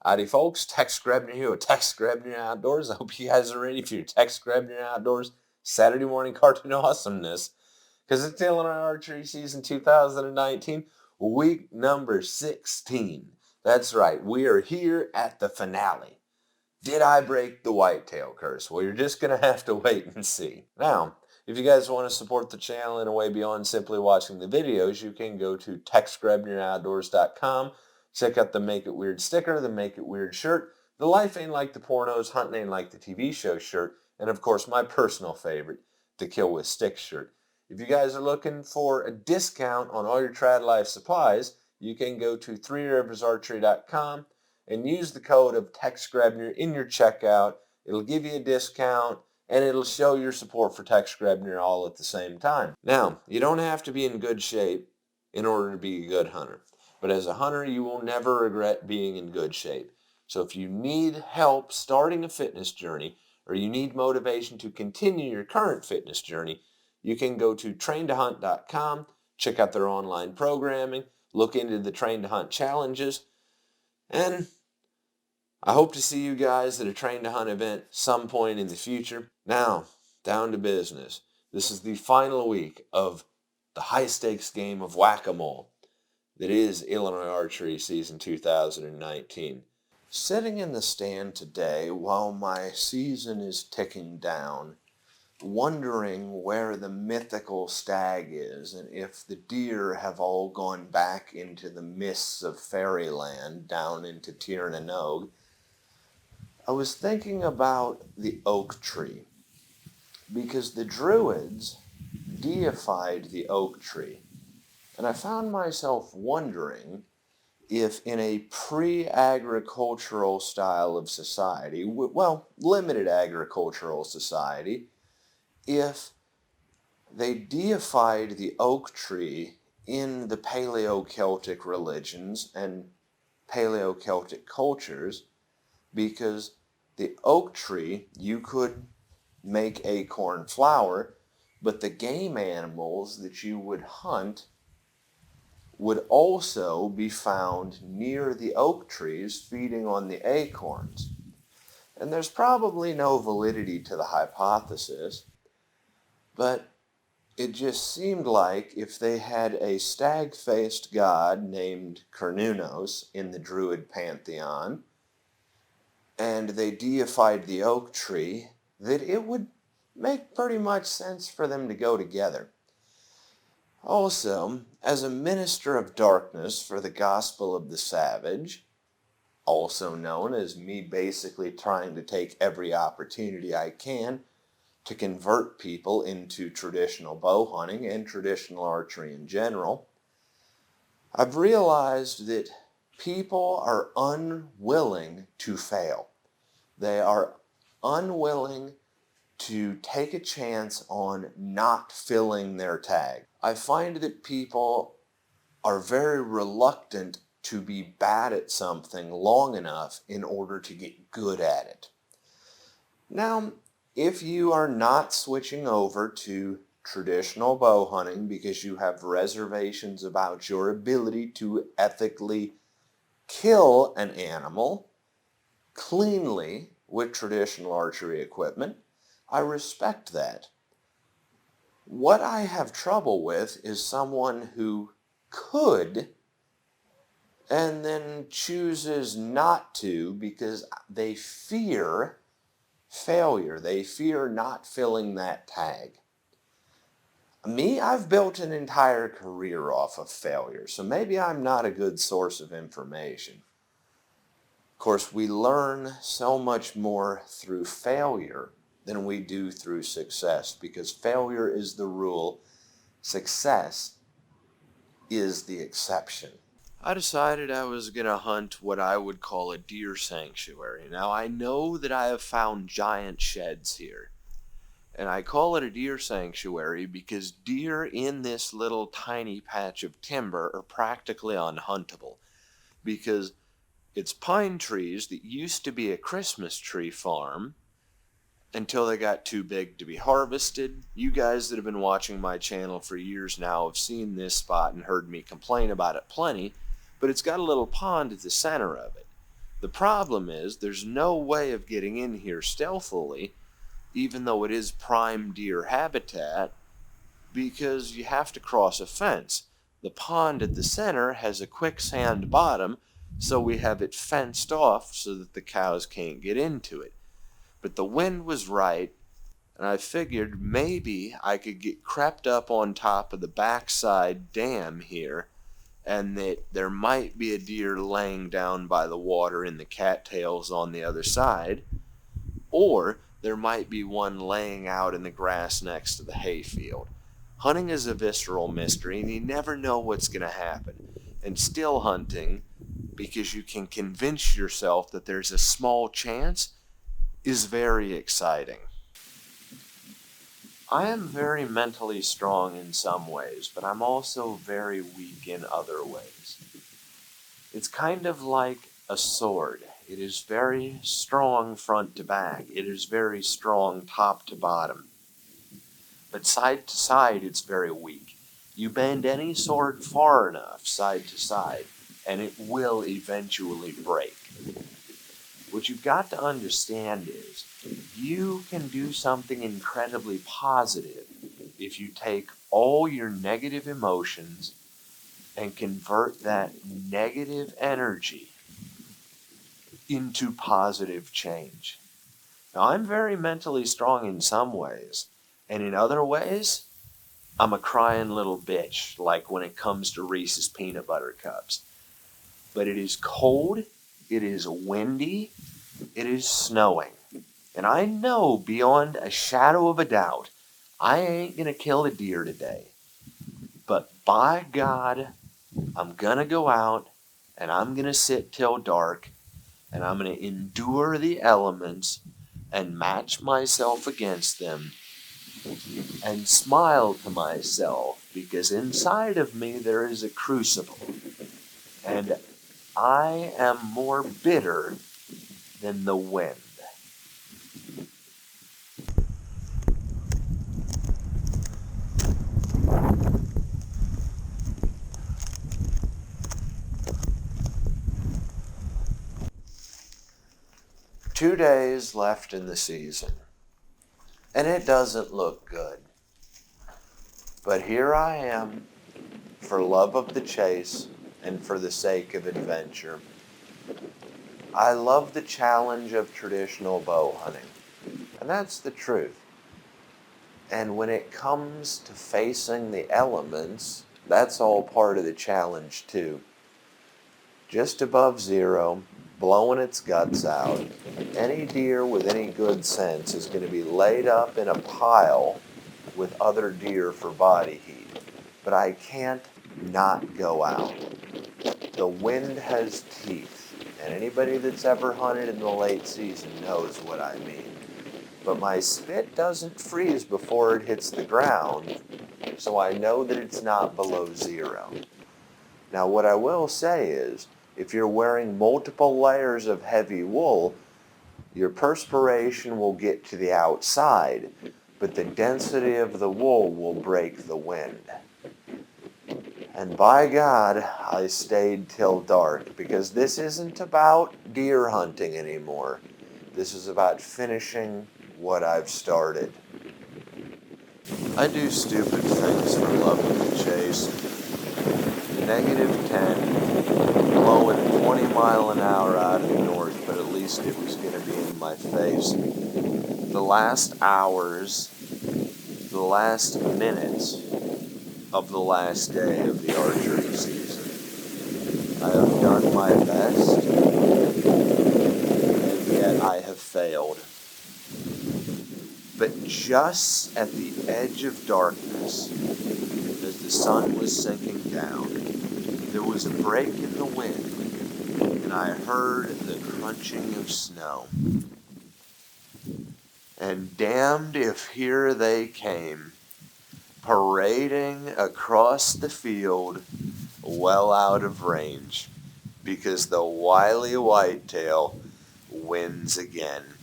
Howdy folks, Tex Grebner here with Tex Grebner Outdoors. I hope you guys are ready for your Tex Grebner Outdoors Saturday morning cartoon awesomeness. Because it's Illinois Archery season 2019, week number 16. That's right, we are here at the finale. Did I break the whitetail curse? Well, you're just going to have to wait and see. Now, if you guys want to support the channel in a way beyond simply watching the videos, you can go to texgrebneroutdoors.com. Check out the Make It Weird sticker, the Make It Weird shirt, the Life Ain't Like the Pornos, Hunting Ain't Like the TV Show shirt, and of course my personal favorite, the Kill with Sticks shirt. If you guys are looking for a discount on all your trad life supplies, you can go to threeriversarchery.com and use the code of Tex Grebner in your checkout. It'll give you a discount and it'll show your support for Tex Grebner all at the same time. Now, you don't have to be in good shape in order to be a good hunter. But as a hunter, you will never regret being in good shape. So if you need help starting a fitness journey, or you need motivation to continue your current fitness journey, you can go to traintohunt.com, check out their online programming, look into the Train to Hunt challenges, and I hope to see you guys at a Train to Hunt event some point in the future. Now, down to business. This is the final week of the high-stakes game of whack-a-mole that is Illinois Archery season 2019. Sitting in the stand today while my season is ticking down, wondering where the mythical stag is and if the deer have all gone back into the mists of fairyland down into Cernunnos, I was thinking about the oak tree because the Druids deified the oak tree. And I found myself wondering if in a pre-agricultural style of society, well, limited agricultural society, if they deified the oak tree in the Paleo-Celtic religions and Paleo-Celtic cultures, because the oak tree, you could make acorn flour, but the game animals that you would hunt would also be found near the oak trees feeding on the acorns. And there's probably no validity to the hypothesis, but it just seemed like if they had a stag-faced god named Cernunnos in the Druid pantheon, and they deified the oak tree, that it would make pretty much sense for them to go together. Also, as a minister of darkness for the gospel of the savage, also known as me basically trying to take every opportunity I can to convert people into traditional bow hunting and traditional archery in general, I've realized that people are unwilling to fail. They are unwilling to take a chance on not filling their tag. I find that people are very reluctant to be bad at something long enough in order to get good at it. Now, if you are not switching over to traditional bow hunting because you have reservations about your ability to ethically kill an animal cleanly with traditional archery equipment, I respect that. What I have trouble with is someone who could and then chooses not to because they fear failure. They fear not filling that tag. Me, I've built an entire career off of failure, so maybe I'm not a good source of information. Of course, we learn so much more through failure than we do through success, because failure is the rule, success is the exception. I decided I was going to hunt what I would call a deer sanctuary. Now, I know that I have found giant sheds here, and I call it a deer sanctuary because deer in this little tiny patch of timber are practically unhuntable, because it's pine trees that used to be a Christmas tree farm until they got too big to be harvested. You guys that have been watching my channel for years now have seen this spot and heard me complain about it plenty, but it's got a little pond at the center of it. The problem is there's no way of getting in here stealthily, even though it is prime deer habitat, because you have to cross a fence. The pond at the center has a quicksand bottom, so we have it fenced off so that the cows can't get into it. But the wind was right, and I figured maybe I could get crept up on top of the backside dam here, and that there might be a deer laying down by the water in the cattails on the other side, or there might be one laying out in the grass next to the hayfield. Hunting is a visceral mystery, and you never know what's going to happen. And still hunting, because you can convince yourself that there's a small chance, is very exciting. I am very mentally strong in some ways, but I'm also very weak in other ways. It's kind of like a sword. It is very strong front to back. It is very strong top to bottom. But side to side, it's very weak. You bend any sword far enough, side to side, and it will eventually break. What you've got to understand is you can do something incredibly positive if you take all your negative emotions and convert that negative energy into positive change. Now, I'm very mentally strong in some ways, and in other ways, I'm a crying little bitch, like when it comes to Reese's peanut butter cups. But it is cold, it is windy, it is snowing. And I know beyond a shadow of a doubt, I ain't gonna kill a deer today. But by God, I'm gonna go out and I'm gonna sit till dark and I'm gonna endure the elements and match myself against them and smile to myself, because inside of me there is a crucible, and I am more bitter than the wind. Two days left in the season, and it doesn't look good. But here I am, for love of the chase and for the sake of adventure. I love the challenge of traditional bow hunting, and that's the truth. And when it comes to facing the elements, that's all part of the challenge too. Just above zero, blowing its guts out, any deer with any good sense is going to be laid up in a pile with other deer for body heat. But I can't not go out. The wind has teeth, and anybody that's ever hunted in the late season knows what I mean. But my spit doesn't freeze before it hits the ground, so I know that it's not below zero. Now, what I will say is, if you're wearing multiple layers of heavy wool, your perspiration will get to the outside, but the density of the wool will break the wind. And by God, I stayed till dark, because this isn't about deer hunting anymore. This is about finishing what I've started. I do stupid things for love of the chase. -10, blowing 20 mile an hour out of the north, but at least it was going to be in my face. The last hours, the last minutes of the last day of the archery season. I have done my best, and yet I have failed. But just at the edge of darkness, as the sun was sinking down, there was a break in the wind, and I heard the crunching of snow. And damned if here they came, parading across the field, well out of range, because the wily whitetail wins again.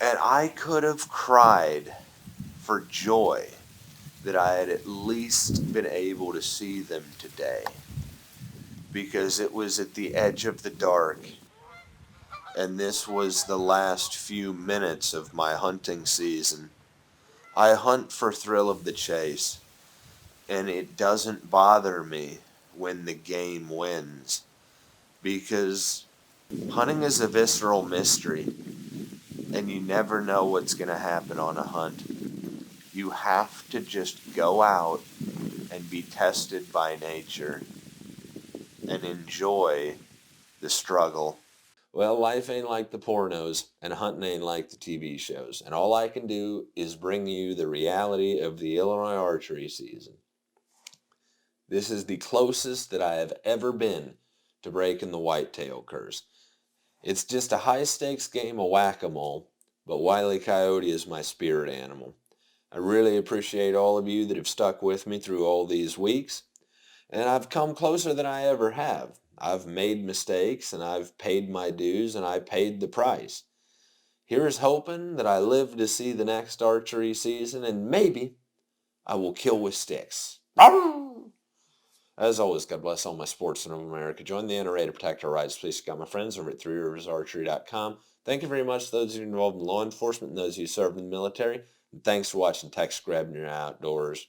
And I could have cried for joy that I had at least been able to see them today, because it was at the edge of the dark, and this was the last few minutes of my hunting season. I hunt for thrill of the chase, and it doesn't bother me when the game wins, because hunting is a visceral mystery, and you never know what's going to happen on a hunt. You have to just go out and be tested by nature and enjoy the struggle. Well, life ain't like the pornos, and hunting ain't like the TV shows, and all I can do is bring you the reality of the Illinois archery season. This is the closest that I have ever been to breaking the whitetail curse. It's just a high-stakes game of whack-a-mole, but Wile E. Coyote is my spirit animal. I really appreciate all of you that have stuck with me through all these weeks, and I've come closer than I ever have. I've made mistakes, and I've paid my dues, and I paid the price. Here's hoping that I live to see the next archery season, and maybe I will kill with sticks. As always, God bless all my sportsmen of America. Join the NRA to protect our rights. Please check out my friends over at threeriversarchery.com. Thank you very much to those of you involved in law enforcement and those of you who served in the military. And thanks for watching Tex Grebner Outdoors.